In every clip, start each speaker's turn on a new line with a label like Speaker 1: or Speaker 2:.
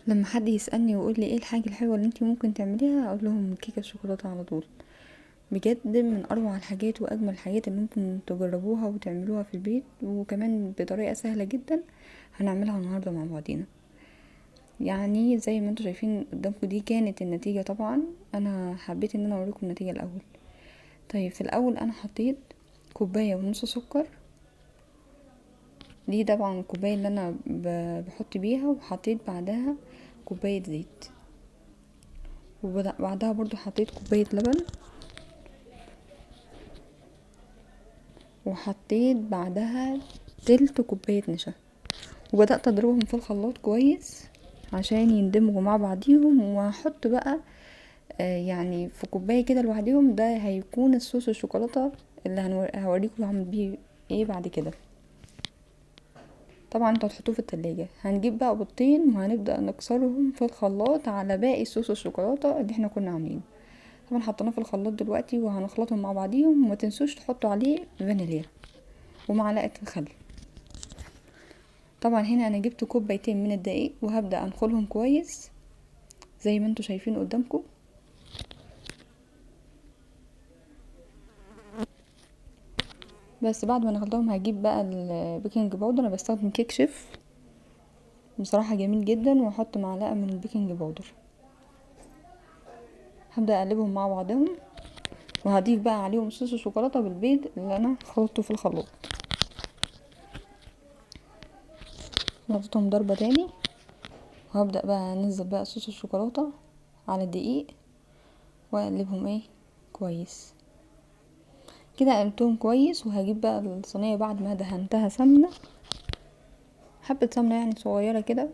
Speaker 1: لما حد يسألني ويقول لي ايه الحاجة الحلوة اللي انتي ممكن تعمليها، اقول لهم كيكة الشوكولاتة على طول. بجد من اروع الحاجات واجمل الحاجات اللي ممكن تجربوها وتعملوها في البيت، وكمان بطريقة سهلة جدا. هنعملها النهاردة مع بعضينا. يعني زي ما انتوا شايفين قدامكم دي كانت النتيجة. طبعا انا حبيت ان انا اوريكم النتيجة الاول. طيب في الاول انا حطيت كوباية ونص سكر. دي طبعا الكوباية اللي انا بحط بيها، وحطيت بعدها كوباية زيت، وبعدها برضو حطيت كوباية لبن، وحطيت بعدها تلت كوباية نشا، وبدأت اضربهم في الخلاط كويس عشان يندمجوا مع بعضيهم. وهحط بقى يعني في كوباية كده لوحدهم، ده هيكون الصوص الشوكولاتة اللي هوريكم هعمل بيه ايه بعد كده. طبعا انتوا هتحطوه في التلاجة. هنجيب بقى بيضتين وهنبدأ نكسرهم في الخلاط على باقي صوص الشوكولاتة اللي احنا كنا عاملينه. طبعا حطيناه في الخلاط دلوقتي وهنخلطهم مع بعضيهم، وما تنسوش تحطوا عليه فانيليا ومعلقة الخل. طبعا هنا انا جبت كوبايتين من الدقيق، وهبدأ انخلهم كويس زي ما انتوا شايفين قدامكم. بس بعد ما نخلطهم هجيب بقى البيكنج باودر. انا بستخدم كيك شيف، بصراحة جميل جدا، واحط معلقة من البيكنج باودر. هبدأ اقلبهم مع بعضهم، وهضيف بقى عليهم صوص الشوكولاتة بالبيض اللي انا خلطته في الخلاط. خلطتهم ضربة تاني، وهبدأ بقى انزل بقى صوص الشوكولاتة على الدقيق، واقلبهم كويس كده. قلبتهم كويس، وهجيب بقى الصينية بعد ما دهنتها سمنة، حبة سمنة يعني صغيرة كده.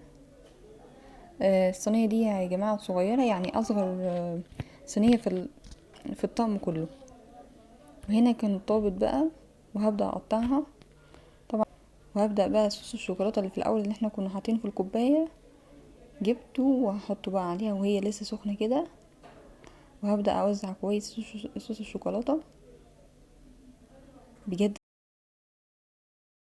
Speaker 1: الصينية دي يا جماعة صغيرة، يعني اصغر صينية في الطقم كله. وهنا كان الطابت بقى، وهبدأ اقطعها طبعا. وهبدأ بقى صوص الشوكولاتة اللي في الاول اللي احنا كنا حاطينه في الكوباية، جبته وهحطه بقى عليها وهي لسه سخنة كده. وهبدأ اوزع كويس صوص الشوكولاتة. بجد